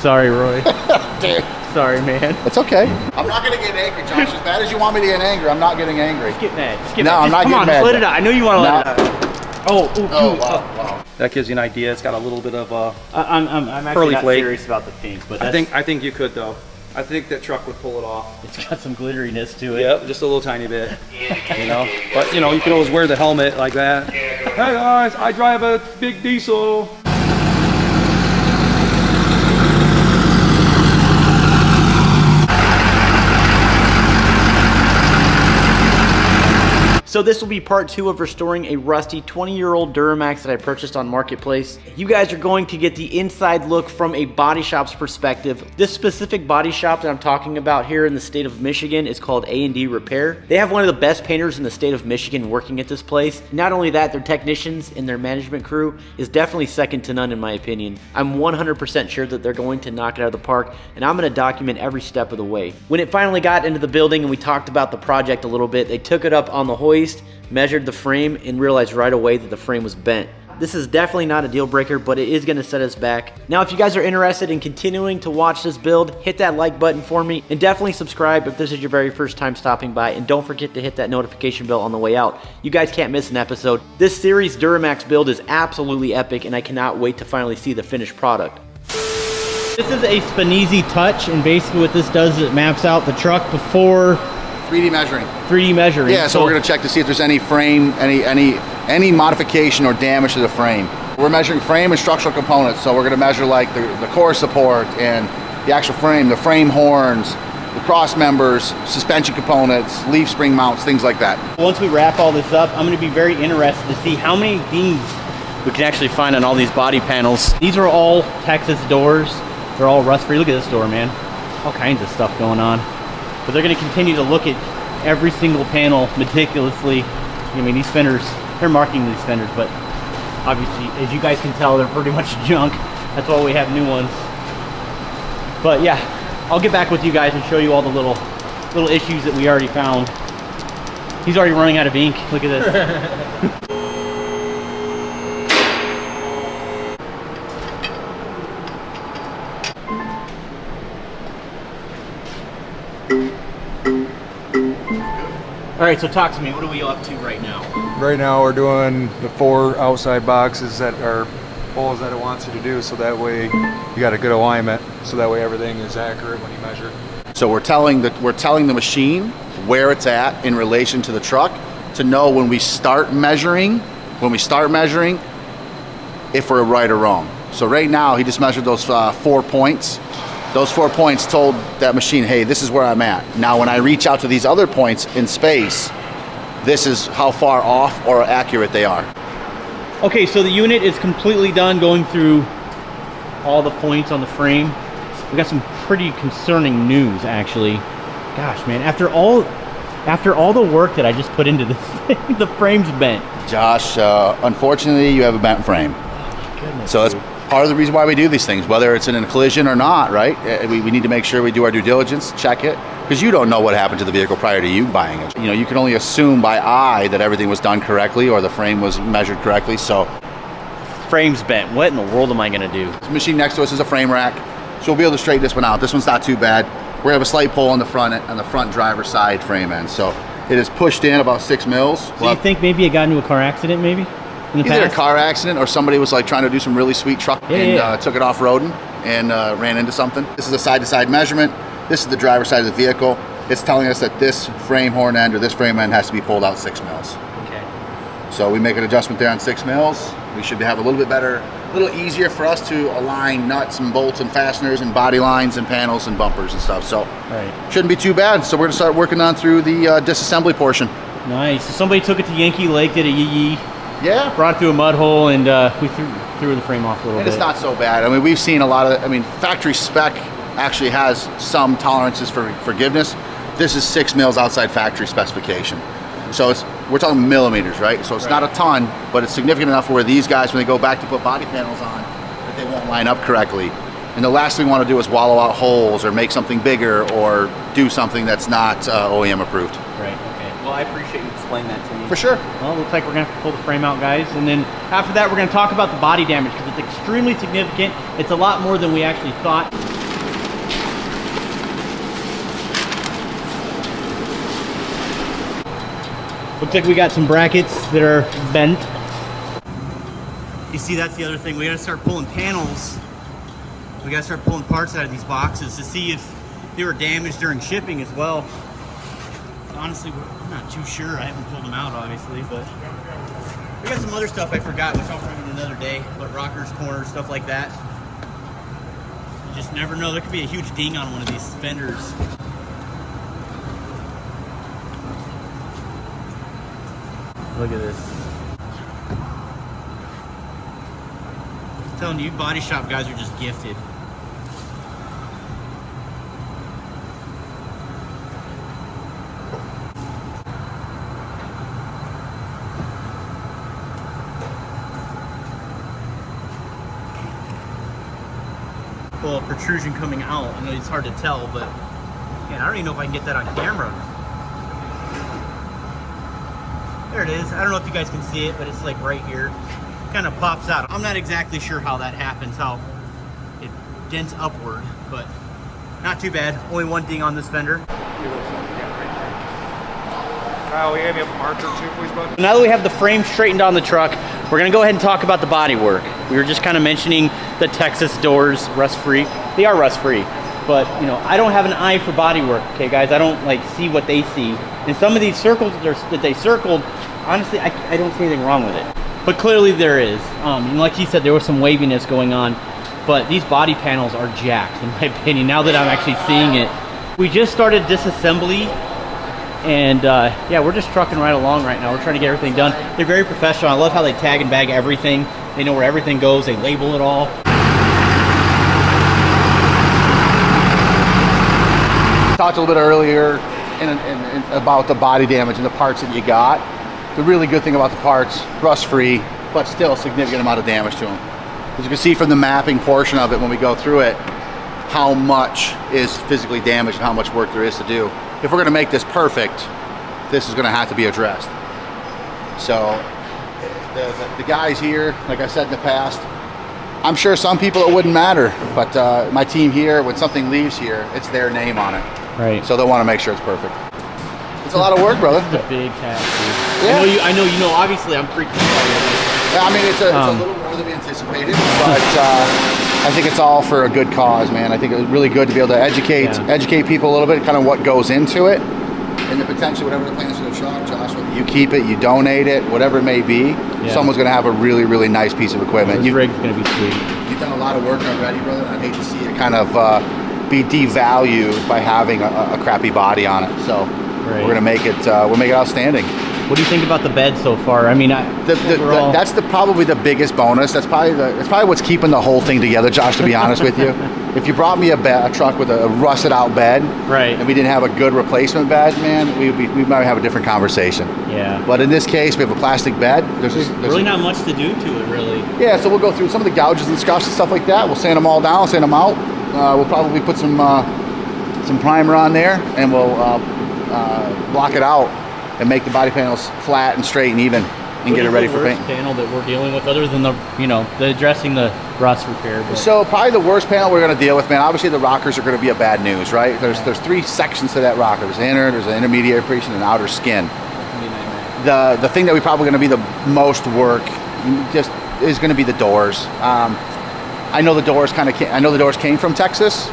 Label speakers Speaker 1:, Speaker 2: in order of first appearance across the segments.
Speaker 1: Sorry, Roy.
Speaker 2: Dude.
Speaker 1: Sorry, man.
Speaker 2: It's okay. I'm not gonna get angry, Josh. As bad as you want me to get angry, I'm not getting angry.
Speaker 1: Just get mad. Just get
Speaker 2: no,
Speaker 1: mad.
Speaker 2: I'm not
Speaker 1: Come
Speaker 2: getting
Speaker 1: on,
Speaker 2: mad.
Speaker 1: just let it out. I know you want to let it out. Oh,
Speaker 2: wow.
Speaker 3: That gives you an idea. It's got a little bit of
Speaker 1: I'm actually
Speaker 3: pearly
Speaker 1: not
Speaker 3: flake.
Speaker 1: serious about the pink, but
Speaker 3: I think you could though. I think that truck would pull it off.
Speaker 1: it's got some glitteriness to it.
Speaker 3: Yep, just a little tiny bit. You know, but you know, you can always wear the helmet like that. Hey guys, I drive a big diesel.
Speaker 1: So this will be part 2 of restoring a rusty 20-year-old Duramax that I purchased on Marketplace. You guys are going to get the inside look from a body shop's perspective. This specific body shop that I'm talking about here in the state of Michigan is called A&D Repair. They have one of the best painters in the state of Michigan working at this place. Not only that, their technicians and their management crew is definitely second to none in my opinion. I'm 100% sure that they're going to knock it out of the park, and I'm going to document every step of the way. When it finally got into the building and we talked about the project a little bit, they took it up on the hoist, measured the frame, and realized right away that the frame was bent. This is definitely not a deal breaker, but it is going to set us back. Now, if you guys are interested in continuing to watch this build, hit that like button for me, and definitely subscribe if this is your very first time stopping by, and don't forget to hit that notification bell on the way out. You guys can't miss an episode. This series Duramax build is absolutely epic, and I cannot wait to finally see the finished product. This is a Spinisi Touch, and basically what this does is it maps out the truck before
Speaker 2: 3D measuring.
Speaker 1: 3D measuring.
Speaker 2: Yeah, so we're gonna check to see if there's any frame, any modification or damage to the frame. We're measuring frame and structural components, so we're gonna measure like the core support and the actual frame, the frame horns, the cross members, suspension components, leaf spring mounts, things like that.
Speaker 1: Once we wrap all this up, I'm gonna be very interested to see how many things we can actually find on all these body panels. These are all Texas doors. They're all rust-free. Look at this door, man. All kinds of stuff going on. But they're going to continue to look at every single panel meticulously. I mean, these fenders, they're marking these fenders, but obviously, as you guys can tell, they're pretty much junk. That's why we have new ones. But yeah, I'll get back with you guys and show you all the little issues that we already found. He's already running out of ink. Look at this. All right, so talk to me. What are we up to right now?
Speaker 4: Right now we're doing the 4 outside boxes that are holes that it wants you to do, so that way you got a good alignment, so that way everything is accurate when you measure.
Speaker 2: So we're telling the machine where it's at in relation to the truck to know when we start measuring if we're right or wrong. So right now he just measured those 4 points. Those 4 points told that machine, hey, this is where I'm at. Now when I reach out to these other points in space, this is how far off or accurate they are.
Speaker 1: Okay, so the unit is completely done going through all the points on the frame. We got some pretty concerning news, actually. Gosh, man, after all the work that I just put into this thing, the frame's bent.
Speaker 2: Josh, unfortunately, you have a bent frame.
Speaker 1: Oh my goodness.
Speaker 2: So that's part of the reason why we do these things, whether it's in a collision or not, right? We need to make sure we do our due diligence, check it, because you don't know what happened to the vehicle prior to you buying it. You know, you can only assume by eye that everything was done correctly or the frame was measured correctly, so.
Speaker 1: Frame's bent. What in the world am I gonna do?
Speaker 2: The machine next to us is a frame rack, so we'll be able to straighten this one out. This one's not too bad. We have a slight pull on the front driver's side frame end, so it is pushed in about 6 mils.
Speaker 1: So you think maybe it got into a car accident, maybe?
Speaker 2: Either a car accident or somebody was like trying to do some really sweet truck and took it off-roading and ran into something. This is a side-to-side measurement. This is the driver's side of the vehicle. It's telling us that this frame horn end or this frame end has to be pulled out 6 mils.
Speaker 1: Okay.
Speaker 2: So we make an adjustment there on 6 mils. We should have a little bit better, a little easier for us to align nuts and bolts and fasteners and body lines and panels and bumpers and stuff. So shouldn't be too bad. So we're gonna start working on through the disassembly portion.
Speaker 1: Nice. So somebody took it to Yankee Lake, did a yee-yee.
Speaker 2: Yeah.
Speaker 1: Brought it through a mud hole, and we threw the frame off a little bit.
Speaker 2: It's not so bad. I mean, we've seen a lot of, factory spec actually has some tolerances for forgiveness. This is 6 mils outside factory specification. So we're talking millimeters, right? So it's not a ton, but it's significant enough where these guys, when they go back to put body panels on, that they won't line up correctly. And the last thing we want to do is wallow out holes or make something bigger or do something that's not OEM approved.
Speaker 1: Right, okay. Well, I appreciate you explaining that to me.
Speaker 2: For sure.
Speaker 1: Well, it looks like we're going to have to pull the frame out, guys. And then after that, we're going to talk about the body damage because it's extremely significant. It's a lot more than we actually thought. Looks like we got some brackets that are bent. You see, that's the other thing. We gotta start pulling panels. We gotta start pulling parts out of these boxes to see if they were damaged during shipping as well. Honestly, I'm not too sure. I haven't pulled them out, obviously, but we got some other stuff I forgot, which I'll bring in another day. But rockers, corners, stuff like that. You just never know. There could be a huge ding on one of these fenders. Look at this. I'm telling you, body shop guys are just gifted. Well, protrusion coming out. I know it's hard to tell, but man, I don't even know if I can get that on camera. There it is. I don't know if you guys can see it, but it's like right here. Kind of pops out. I'm not exactly sure how that happens, how it dents upward, but not too bad. Only one ding on this fender.
Speaker 4: Kyle, we have you a marker too, please, bud?
Speaker 1: Now that we have the frame straightened on the truck, we're gonna go ahead and talk about the body work. We were just kind of mentioning the Texas doors, rust-free. They are rust-free, but you know, I don't have an eye for body work, okay guys? I don't like see what they see. And some of these circles that they circled, honestly, I don't see anything wrong with it. But clearly there is. And like he said, there was some waviness going on, but these body panels are jacked, in my opinion, now that I'm actually seeing it. We just started disassembly, and yeah, we're just trucking right along right now. We're trying to get everything done. They're very professional. I love how they tag and bag everything. They know where everything goes. They label it all.
Speaker 2: Talked a little bit earlier about the body damage and the parts that you got. The really good thing about the parts, rust-free, but still a significant amount of damage to them. As you can see from the mapping portion of it when we go through it, how much is physically damaged and how much work there is to do. If we're gonna make this perfect, this is gonna have to be addressed. So the guys here, like I said in the past, I'm sure some people it wouldn't matter, but my team here, when something leaves here, it's their name on it.
Speaker 1: Right.
Speaker 2: So they want to make sure it's perfect. It's a lot of work, brother.
Speaker 1: It's a big task, dude.
Speaker 2: Yeah.
Speaker 1: I know you know, obviously I'm freaking out.
Speaker 2: Yeah, I mean, it's a little more than we anticipated, but I think it's all for a good cause, man. I think it was really good to be able to educate people a little bit, kind of what goes into it, and the potential, whatever the plans for the truck, Josh, whether you keep it, you donate it, whatever it may be, someone's going to have a really, really nice piece of equipment.
Speaker 1: This rig's going to be sweet.
Speaker 2: You've done a lot of work already, brother. I'd hate to see it kind of be devalued by having a crappy body on it. So we're going to make it, we'll make it outstanding.
Speaker 1: What do you think about the bed so far? I mean,
Speaker 2: that's probably the biggest bonus. That's probably what's keeping the whole thing together, Josh, to be honest with you. If you brought me a truck with a rusted out bed, and we didn't have a good replacement bed, man, we might have a different conversation. Yeah. But in this case, we have a plastic bed. There's
Speaker 1: really not much to do to it, really.
Speaker 2: Yeah, so we'll go through some of the gouges and scuffs and stuff like that. We'll sand them all down, sand them out. We'll probably put some primer on there, and we'll block it out and make the body panels flat and straight and even, and get it ready for paint.
Speaker 1: What is the worst panel that we're dealing with, other than the addressing the rust repair? But.
Speaker 2: So probably the worst panel we're going to deal with, man. Obviously the rockers are going to be a bad news, right? There's three sections to that rocker. There's the inner, there's an intermediate portion, and an outer skin. The thing that we probably going to be the most work just is going to be the doors. I know the doors came from Texas.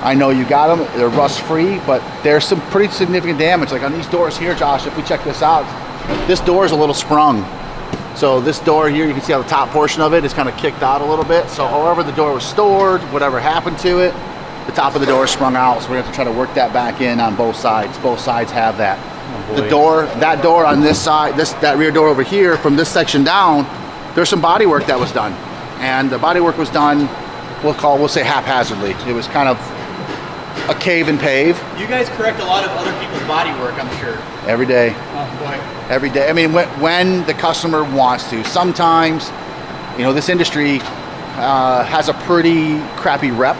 Speaker 2: I know you got them, they're rust free, but there's some pretty significant damage. Like on these doors here, Josh, if we check this out, this door is a little sprung. So this door here, you can see how the top portion of it is kind of kicked out a little bit. So however the door was stored, whatever happened to it, the top of the door is sprung out. So we have to try to work that back in on both sides. Both sides have that. Oh, that door on this side, that rear door over here, from this section down, there's some body work that was done. And the body work was done, we'll say haphazardly. It was kind of a cave and pave.
Speaker 1: You guys correct a lot of other people's body work, I'm sure.
Speaker 2: Every day.
Speaker 1: Oh boy.
Speaker 2: Every day. I mean, when the customer wants to. Sometimes, this industry has a pretty crappy rep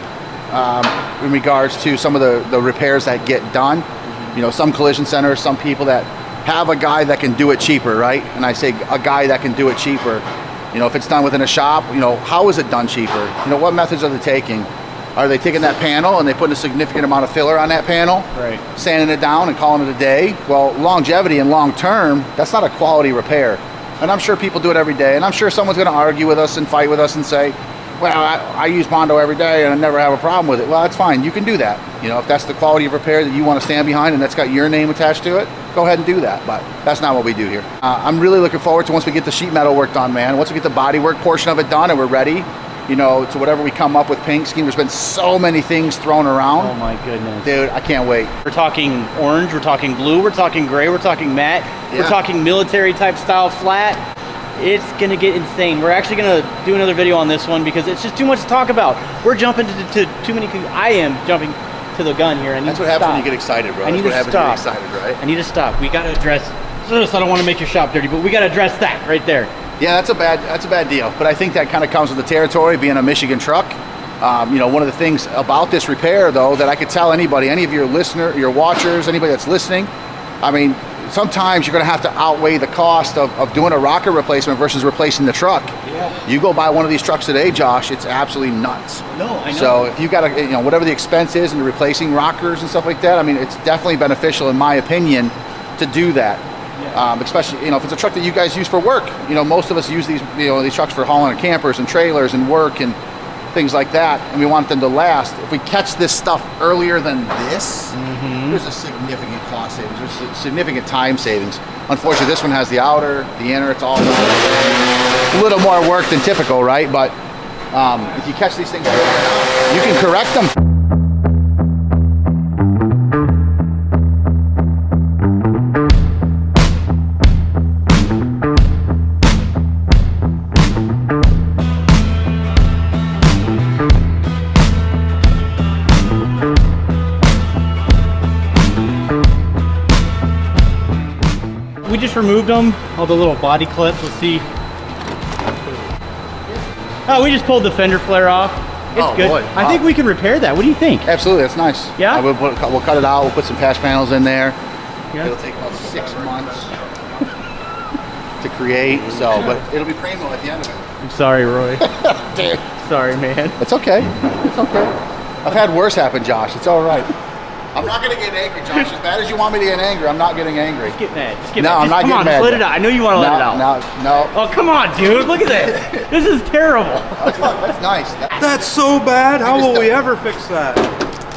Speaker 2: in regards to some of the repairs that get done. Some collision centers, some people that have a guy that can do it cheaper, right? And I say a guy that can do it cheaper. If it's done within a shop, how is it done cheaper? What methods are they taking? Are they taking that panel and they putting a significant amount of filler on that panel,
Speaker 1: Right.
Speaker 2: sanding it down and calling it a day? Well, longevity and long term, that's not a quality repair. And I'm sure people do it every day, and I'm sure someone's going to argue with us and fight with us and say, well, I use Bondo every day and I never have a problem with it. Well, that's fine. You can do that. You know, if that's the quality of repair that you want to stand behind and that's got your name attached to it, go ahead and do that. But that's not what we do here. I'm really looking forward to once we get the sheet metal work done, man. Once we get the body work portion of it done and we're ready, you know, to whatever we come up with paint scheme. There's been so many things thrown around.
Speaker 1: Oh my goodness.
Speaker 2: Dude, I can't wait.
Speaker 1: We're talking orange, we're talking blue, we're talking gray, we're talking matte,
Speaker 2: Yeah.
Speaker 1: we're talking military type style flat. It's gonna get insane. We're actually gonna do another video on this one because it's just too much to talk about. We're jumping to too many, I am jumping to the gun here. I need
Speaker 2: That's
Speaker 1: to
Speaker 2: what happens
Speaker 1: stop.
Speaker 2: when you get excited, bro.
Speaker 1: I need
Speaker 2: That's what
Speaker 1: to
Speaker 2: happens
Speaker 1: stop.
Speaker 2: when you get excited, right?
Speaker 1: I need to stop. We gotta address, I don't wanna make your shop dirty, but we gotta address that right there.
Speaker 2: Yeah, that's a bad deal. But I think that kind of comes with the territory, being a Michigan truck. You know, one of the things about this repair, though, that I could tell anybody, any of your your watchers, anybody that's listening, I mean, sometimes you're going to have to outweigh the cost of doing a rocker replacement versus replacing the truck.
Speaker 1: Yeah.
Speaker 2: You go buy one of these trucks today, Josh, it's absolutely nuts.
Speaker 1: No, I know.
Speaker 2: So if you got to, you know, whatever the expense is and replacing rockers and stuff like that, I mean, it's definitely beneficial, in my opinion, to do that.
Speaker 1: Yeah.
Speaker 2: Especially, you know, if it's a truck that you guys use for work. You know, most of us use these, you know, these trucks for hauling campers and trailers and work and things like that, and we want them to last. If we catch this stuff earlier than this, there's a significant cost savings. There's a significant time savings. Unfortunately, this one has the outer, the inner. It's all a little more work than typical, right? But if you catch these things earlier on, you can correct them.
Speaker 1: We just removed them, all the little body clips. Let's see. Oh, we just pulled the fender flare off. It's
Speaker 2: Oh,
Speaker 1: good.
Speaker 2: boy.
Speaker 1: I think we can repair that. What do you think?
Speaker 2: Absolutely, that's nice.
Speaker 1: Yeah?
Speaker 2: We'll cut it out. We'll put some patch panels in there.
Speaker 1: Yeah.
Speaker 2: It'll take about 6 months to create. So, but it'll be primo at the end of it.
Speaker 1: I'm sorry, Roy.
Speaker 2: Dude.
Speaker 1: Sorry, man.
Speaker 2: It's okay. It's okay. I've had worse happen, Josh. It's all right. I'm not gonna get angry, Josh. As bad as you want me to get angry, I'm not getting angry.
Speaker 1: Just get mad. Just get
Speaker 2: No,
Speaker 1: mad.
Speaker 2: I'm not
Speaker 1: come
Speaker 2: getting
Speaker 1: on,
Speaker 2: mad
Speaker 1: just let
Speaker 2: yet.
Speaker 1: it out. I know you want to let it out.
Speaker 2: No.
Speaker 1: Oh, come on, dude. Look at this. This is terrible.
Speaker 2: That's fun. That's nice.
Speaker 3: That's so bad. How will we ever fix that?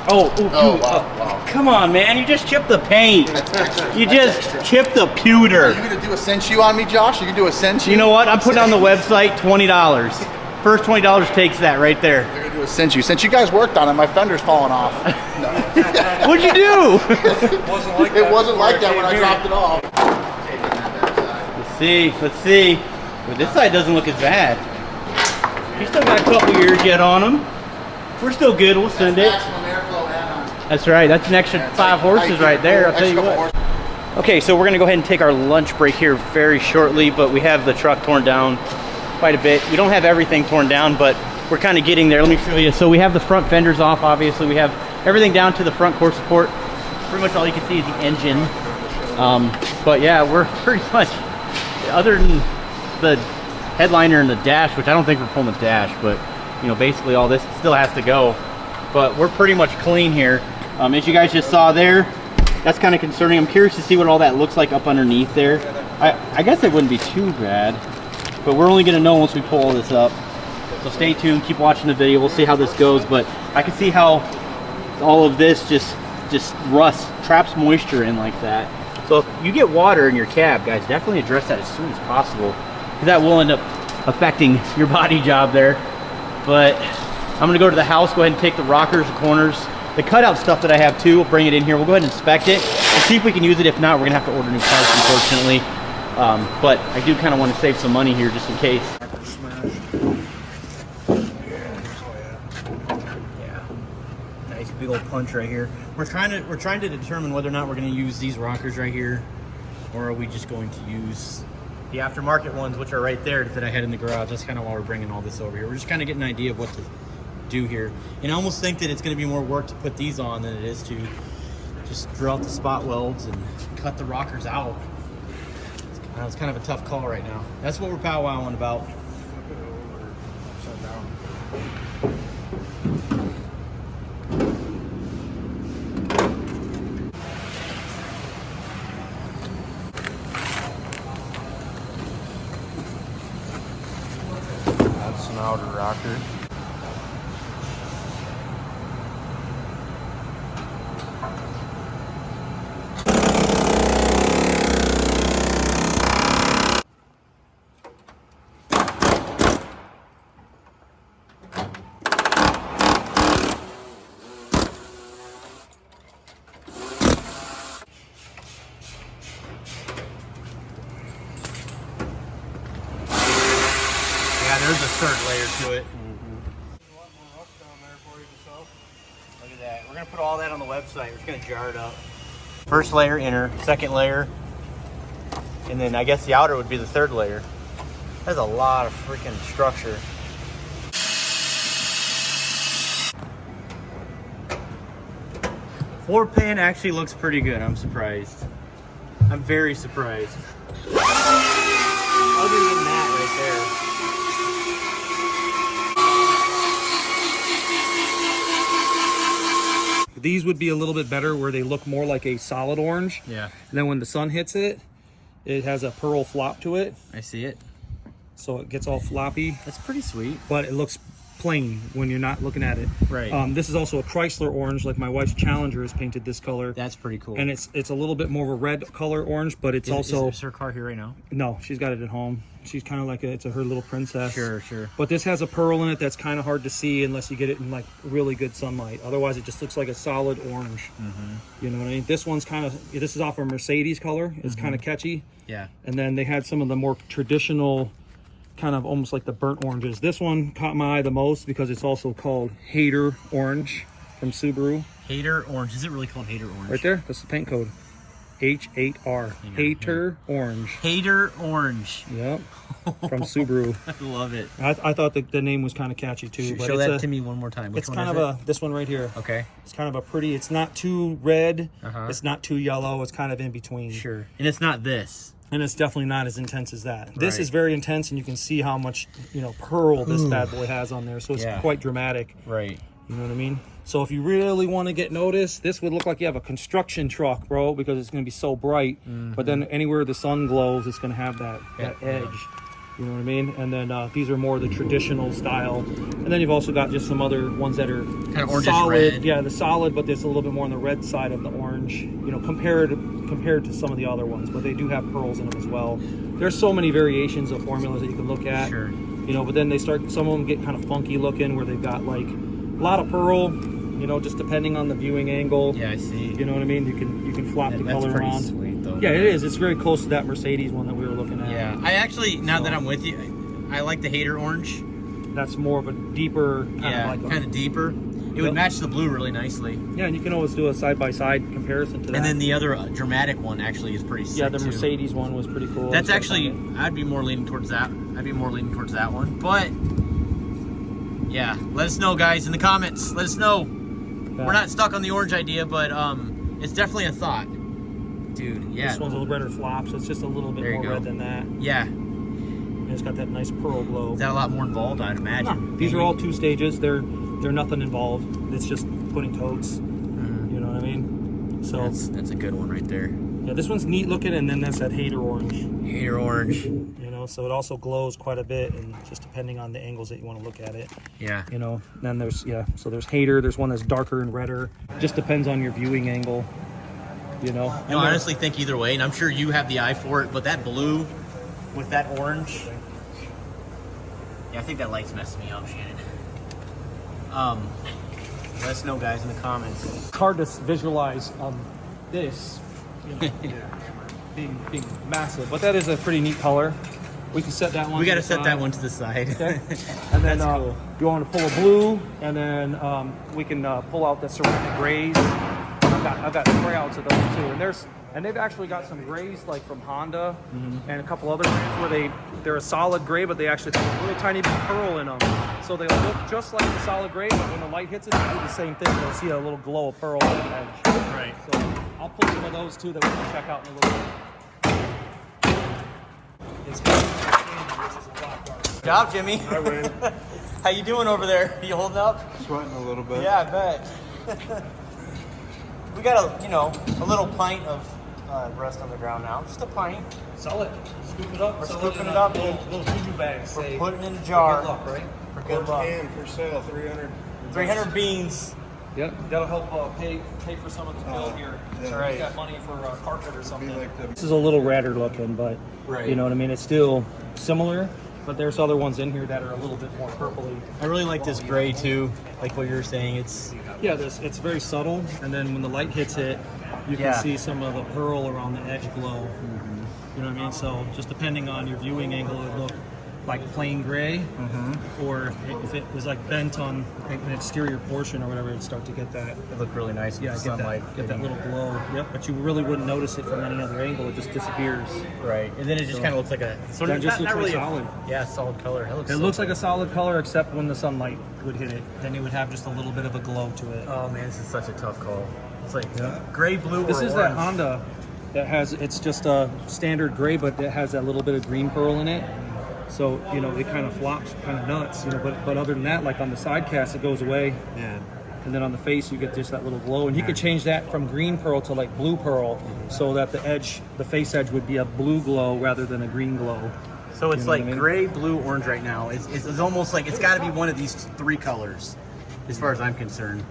Speaker 1: Oh, dude.
Speaker 2: Oh, wow.
Speaker 1: Come on, man. You just chipped the paint.
Speaker 2: That's extra.
Speaker 1: You
Speaker 2: That's
Speaker 1: just
Speaker 2: extra.
Speaker 1: chipped the
Speaker 2: Are
Speaker 1: pewter.
Speaker 2: you gonna do a sensu on me, Josh? You can do a sensu.
Speaker 1: You know what? I'm putting on the website $20. First $20 takes that right there.
Speaker 2: You're gonna do a sensu. Since you guys worked on it, my fender's falling off. No.
Speaker 1: What'd you do?
Speaker 2: It wasn't like that when I dropped it off.
Speaker 1: Let's see. Well, this side doesn't look as bad. You still got a couple years yet on them. We're still good. We'll send it.
Speaker 2: Maximum airflow add-on.
Speaker 1: That's right. That's an extra 5 horses right there. I'll tell you what. Okay, so we're gonna go ahead and take our lunch break here very shortly, but we have the truck torn down quite a bit. We don't have everything torn down, but we're kind of getting there. Let me show you. So we have the front fenders off, obviously. We have everything down to the front core support. Pretty much all you can see is the engine. But yeah, we're pretty much, other than the headliner and the dash, which I don't think we're pulling the dash, but you know, basically all this still has to go. But we're pretty much clean here. As you guys just saw there, that's kind of concerning. I'm curious to see what all that looks like up underneath there. I guess it wouldn't be too bad, but we're only gonna know once we pull all this up. So stay tuned, keep watching the video, we'll see how this goes. But I can see how all of this just rusts, traps moisture in like that. So if you get water in your cab, guys, definitely address that as soon as possible, because that will end up affecting your body job there. But I'm gonna go to the house, go ahead and take the rockers, the corners, the cutout stuff that I have too, we'll bring it in here. We'll go ahead and inspect it and see if we can use it. If not, we're gonna have to order new parts, unfortunately. But I do kind of want to save some money here just in case. Yeah, nice big old punch right here. We're trying to determine whether or not we're going to use these rockers right here, or are we just going to use the aftermarket ones, which are right there that I had in the garage. That's kind of why we're bringing all this over here. We're just kind of getting an idea of what to do here, and I almost think that it's going to be more work to put these on than it is to just drill out the spot welds and cut the rockers out. It's kind of a tough call right now. That's what we're powwowing about. outer rocker. There's a third layer to it. Look at that. We're gonna put all that on the website. We're just gonna jar it up. First layer inner, second layer, and then I guess the outer would be the third layer. That's a lot of freaking structure. Floor pan actually looks pretty good. I'm surprised. I'm very surprised. Other than that right there.
Speaker 3: These would be a little bit better where they look more like a solid orange.
Speaker 1: Yeah.
Speaker 3: And then when the sun hits it, it has a pearl flop to it.
Speaker 1: I see it.
Speaker 3: So it gets all floppy.
Speaker 1: That's pretty sweet.
Speaker 3: But it looks plain when you're not looking at it.
Speaker 1: Right.
Speaker 3: This is also a Chrysler orange, like my wife's Challenger is painted this color.
Speaker 1: That's pretty cool.
Speaker 3: And it's a little bit more of a red color orange, but it's also...
Speaker 1: Is her car here right now?
Speaker 3: No, she's got it at home. She's kind of like it's her little princess.
Speaker 1: Sure, sure.
Speaker 3: But this has a pearl in it that's kind of hard to see unless you get it in like really good sunlight. Otherwise, it just looks like a solid orange. Mm-hmm. You know what I mean? This one's this is off a Mercedes color. It's kind of catchy.
Speaker 1: Yeah.
Speaker 3: And then they had some of the more traditional, kind of almost like the burnt oranges. This one caught my eye the most because it's also called Hater Orange from Subaru.
Speaker 1: Hater Orange. Is it really called Hater Orange?
Speaker 3: Right there. That's the paint code. H8R. Hater Orange.
Speaker 1: Hater Orange.
Speaker 3: Yep. From Subaru.
Speaker 1: I love it.
Speaker 3: I thought the name was kind of catchy too.
Speaker 1: Show that to me one more time. Which
Speaker 3: it's
Speaker 1: one
Speaker 3: kind
Speaker 1: is
Speaker 3: of this one right here.
Speaker 1: Okay.
Speaker 3: It's kind of a pretty, it's not too red.
Speaker 1: Uh-huh.
Speaker 3: It's not too yellow. It's kind of in between.
Speaker 1: Sure. And it's not this.
Speaker 3: And it's definitely not as intense as that. This
Speaker 1: Right.
Speaker 3: is very intense, and you can see how much, pearl this bad boy has on there. So it's quite dramatic.
Speaker 1: Right.
Speaker 3: You know what I mean? So if you really want to get noticed, this would look like you have a construction truck, bro, because it's going to be so bright. Mm-hmm. But then anywhere the sun glows, it's going to have that edge. You know what I mean? And then these are more the traditional style. And then you've also got just some other ones that are
Speaker 1: kind of orangish
Speaker 3: solid.
Speaker 1: red.
Speaker 3: Yeah, the solid, but there's a little bit more on the red side of the orange, compared to some of the other ones. But they do have pearls in them as well. There's so many variations of formulas that you can look at.
Speaker 1: Sure.
Speaker 3: But then some of them get kind of funky looking where they've got like a lot of pearl, just depending on the viewing angle.
Speaker 1: Yeah, I see.
Speaker 3: You know what I mean? You can flop the color around.
Speaker 1: That's pretty sweet, though.
Speaker 3: Yeah, it is. It's very close to that Mercedes one that we were looking at.
Speaker 1: Yeah, I actually, now that I'm with you, I like the Hater Orange.
Speaker 3: That's more of a deeper,
Speaker 1: kind of deeper. It would match the blue really nicely.
Speaker 3: Yeah, and you can always do a side-by-side comparison to that.
Speaker 1: And then the other dramatic one actually is pretty sick.
Speaker 3: Yeah, the
Speaker 1: too.
Speaker 3: Mercedes one was pretty cool.
Speaker 1: That's actually, I'd be more leaning towards that. One. But yeah, let us know, guys, in the comments. Let us know. Yeah. We're not stuck on the orange idea, but it's definitely a thought. Dude, yeah.
Speaker 3: This one's a little redder flop, so it's just a little bit more red than that.
Speaker 1: Yeah.
Speaker 3: And it's got that nice pearl glow.
Speaker 1: Is that a lot more involved, I'd imagine?
Speaker 3: No, these are all 2 stages. They're nothing involved. It's just putting coats. Mm-hmm. You know what I mean? So
Speaker 1: that's a good one right there.
Speaker 3: Yeah, this one's neat looking, and then that's that Hater Orange.
Speaker 1: Hater Orange.
Speaker 3: So it also glows quite a bit, and just depending on the angles that you want to look at it.
Speaker 1: Yeah.
Speaker 3: Then there's so there's Hater. There's one that's darker and redder. Just depends on your viewing angle.
Speaker 1: I honestly think either way, and I'm sure you have the eye for it, but that blue with that orange, yeah, I think that light's messing me up, Shannon. Let us know, guys, in the comments.
Speaker 3: It's hard to visualize this, being massive, but that is a pretty neat color. We can set that one.
Speaker 1: We got to set that one to the side.
Speaker 3: Okay. And then cool. You want to pull a blue, and then we can pull out the ceramic grays. I've got sprayouts of those too, and they've actually got some grays like from Honda and a couple other brands where they're a solid gray, but they actually have a little tiny bit of pearl in them. So they look just like the solid gray, but when the light hits it, they do the same thing. You'll see a little glow of pearl on the edge.
Speaker 1: Right.
Speaker 3: So I'll pull some of those too that we can check out in a little bit.
Speaker 1: Good job, Jimmy.
Speaker 4: I win.
Speaker 1: How you doing over there? You holding up?
Speaker 4: Sweating a little bit.
Speaker 1: Yeah, I bet. We got a little pint of rust on the ground now. Just a pint.
Speaker 3: Sell it. Scoop it up.
Speaker 1: We're scooping it up.
Speaker 3: Little juju bags.
Speaker 1: We're putting it in a jar.
Speaker 3: Good luck, right?
Speaker 1: for good luck.
Speaker 5: For sale, 300.
Speaker 1: 300 beans.
Speaker 3: Yep, that'll help pay for some of the bill here.
Speaker 5: yeah.
Speaker 3: So
Speaker 1: Right.
Speaker 3: you got money for carpet or something.
Speaker 5: Like the,
Speaker 3: This is a little radder looking, but
Speaker 1: Right.
Speaker 3: you know what I mean. It's still similar, but there's other ones in here that are a little bit more purpley.
Speaker 1: I really like this gray too, like what you were saying. It's
Speaker 3: Yeah, it's very subtle, and then when the light hits it, you can
Speaker 1: Yeah.
Speaker 3: see some of the pearl around the edge glow. You know what I mean? So just depending on your viewing angle, it would look like plain gray, or if it was like bent on an exterior portion or whatever, it'd start to get that.
Speaker 1: it looked really nice.
Speaker 3: Yeah,
Speaker 1: with the sunlight
Speaker 3: get that
Speaker 1: hitting.
Speaker 3: little glow. Yep, but you really wouldn't notice it from any other angle. It just disappears.
Speaker 1: Right, and then it just
Speaker 3: So-
Speaker 1: kind of looks like a sort
Speaker 3: That
Speaker 1: of
Speaker 3: just
Speaker 1: not
Speaker 3: looks like
Speaker 1: really
Speaker 3: solid.
Speaker 1: Yeah, solid color.
Speaker 3: It looks like a solid color, except when the sunlight would hit it. Then it would have just a little bit of a glow to it.
Speaker 1: Oh man, this is such a tough call. It's like
Speaker 3: Yeah.
Speaker 1: gray, blue,
Speaker 3: This
Speaker 1: or
Speaker 3: is
Speaker 1: orange.
Speaker 3: that Honda that has, it's just a standard gray, but it has that little bit of green pearl in it. So, you know, it kind of flops kind of nuts, you know, but other than that, like on the side cast, it goes away.
Speaker 1: Yeah.
Speaker 3: And then on the face, you get just that little glow. And you could change that from green pearl to like blue pearl so that the edge, the face edge would be a blue glow rather than a green glow.
Speaker 1: So it's
Speaker 3: You know
Speaker 1: like
Speaker 3: what I mean?
Speaker 1: gray, blue, orange right now. It's almost like it's got to be one of these three colors, as far as I'm concerned.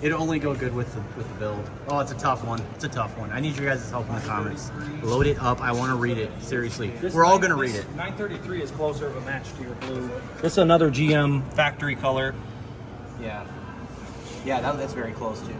Speaker 1: It'll only go good with the build. Oh, it's a tough one. It's a tough one. I need your guys' help in the comments. Load it up. I want to read it. Seriously. We're all going to read it.
Speaker 3: 933 is closer of a match to your blue. This is another GM factory color.
Speaker 1: Yeah. Yeah, that's very close too.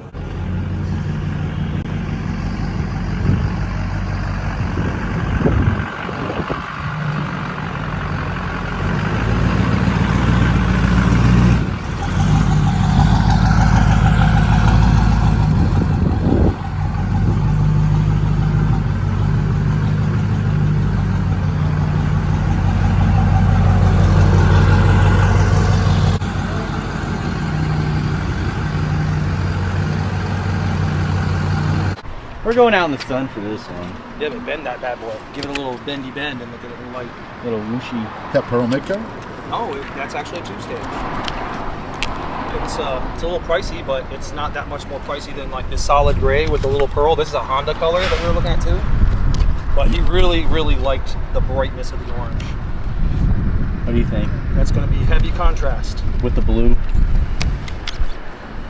Speaker 1: We're going out in the sun for this one.
Speaker 3: Yeah, but bend that bad boy. Give it a little bendy bend and look at it in light.
Speaker 1: Little whooshy.
Speaker 2: That pearl micro?
Speaker 3: Oh, that's actually a two-stage. It's a little pricey, but it's not that much more pricey than like this solid gray with the little pearl. This is a Honda color that we were looking at too. But he really, really liked the brightness of the orange.
Speaker 1: What do you think?
Speaker 3: That's going to be heavy contrast.
Speaker 1: With the blue?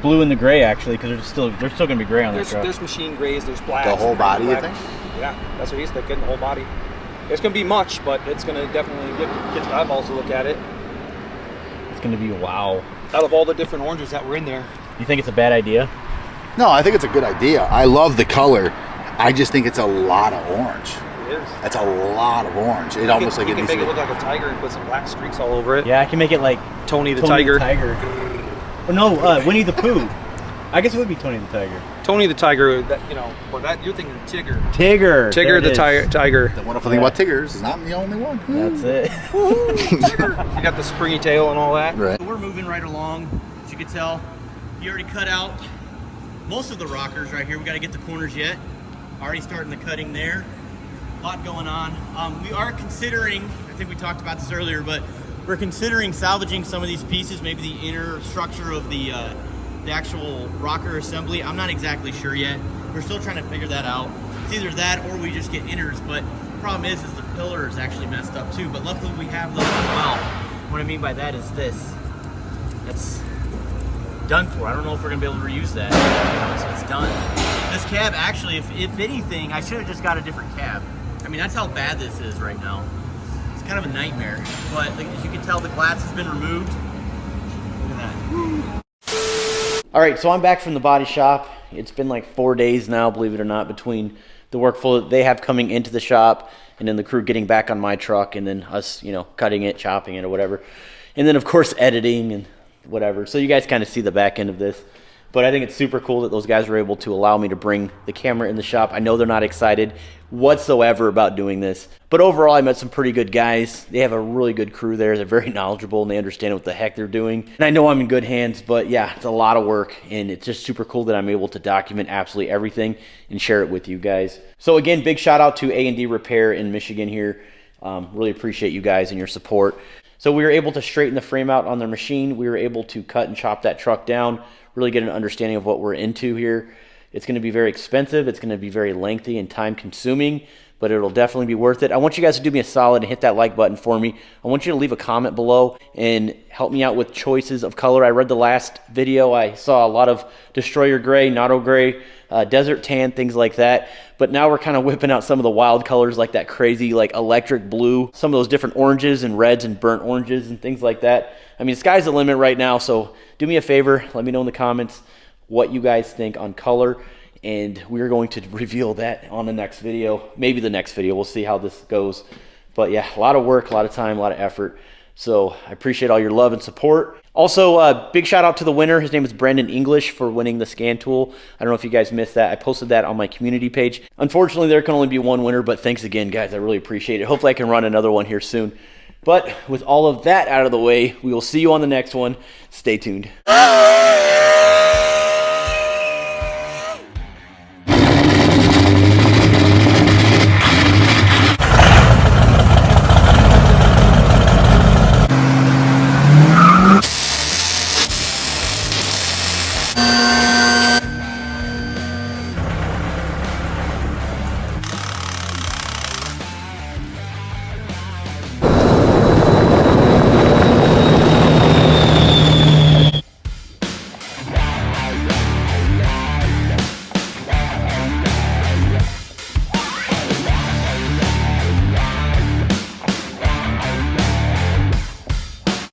Speaker 1: Blue and the gray actually, because they're still gonna be gray on that truck.
Speaker 3: There's machine grays, there's black.
Speaker 2: The whole body, you think?
Speaker 3: Yeah, that's what he's thinking, the whole body. It's going to be much, but it's going to definitely get your eyeballs to look at it.
Speaker 1: It's gonna be wow.
Speaker 3: Out of all the different oranges that were in there.
Speaker 1: You think it's a bad idea?
Speaker 2: No, I think it's a good idea. I love the color. I just think it's a lot of orange.
Speaker 3: It is.
Speaker 2: That's a lot of orange. It almost like
Speaker 3: you
Speaker 2: it
Speaker 3: can
Speaker 2: needs to
Speaker 3: make it
Speaker 2: be.
Speaker 3: look like a tiger and put some black streaks all over it.
Speaker 1: Yeah, I can make it like
Speaker 3: Tony the Tiger.
Speaker 1: Oh no, Winnie the Pooh. I guess it would be Tony the Tiger.
Speaker 3: Tony the Tiger, that, you know, or that you're thinking Tigger.
Speaker 1: Tigger. there
Speaker 3: Tigger
Speaker 1: it
Speaker 3: the
Speaker 1: is.
Speaker 3: Tiger.
Speaker 2: The wonderful thing about Tigers is I'm the only one.
Speaker 1: That's it.
Speaker 3: You got the springy tail and all that.
Speaker 2: Right.
Speaker 1: We're moving right along. As you can tell, you already cut out most of the rockers right here. We got to get the corners yet. Already starting the cutting there. A lot going on. We are considering, I think we talked about this earlier, but we're considering salvaging some of these pieces, maybe the inner structure of the actual rocker assembly. I'm not exactly sure yet. We're still trying to figure that out. It's either that or we just get inners, but the problem is the pillar is actually messed up too, but luckily we have those as well. What I mean by that is this. That's done for. I don't know if we're gonna be able to reuse that. You know, it's done. This cab actually, if anything, I should have just got a different cab. I mean, that's how bad this is right now. It's kind of a nightmare, but as you can tell, the glass has been removed. Look at that. All right, so I'm back from the body shop. It's been like 4 days now, believe it or not, between the workflow that they have coming into the shop and then the crew getting back on my truck and then us, you know, cutting it, chopping it or whatever. And then of course editing and whatever. So you guys kind of see the back end of this. But I think it's super cool that those guys were able to allow me to bring the camera in the shop. I know they're not excited whatsoever about doing this. But overall, I met some pretty good guys. They have a really good crew there. They're very knowledgeable and they understand what the heck they're doing. And I know I'm in good hands, but yeah, it's a lot of work. And it's just super cool that I'm able to document absolutely everything and share it with you guys. So again, big shout out to A&D Repair in Michigan here. Really appreciate you guys and your support. So we were able to straighten the frame out on their machine. We were able to cut and chop that truck down, really get an understanding of what we're into here. It's going to be very expensive. It's going to be very lengthy and time consuming, but it'll definitely be worth it. I want you guys to do me a solid and hit that like button for me. I want you to leave a comment below and help me out with choices of color. I read the last video. I saw a lot of Destroyer Gray, Natto Gray, Desert Tan, things like that. But now we're kind of whipping out some of the wild colors, like that crazy like electric blue, some of those different oranges and reds and burnt oranges and things like that. I mean, the sky's the limit right now, so do me a favor, let me know in the comments what you guys think on color, and we're going to reveal that on the next video, maybe the next video. We'll see how this goes. But yeah, a lot of work, a lot of time, a lot of effort. So I appreciate all your love and support. Also, big shout out to the winner. His name is Brendan English for winning the scan tool. I don't know if you guys missed that. I posted that on my community page. Unfortunately, there can only be one winner, but thanks again, guys. I really appreciate it. Hopefully I can run another one here soon. But with all of that out of the way, we will see you on the next one. Stay tuned.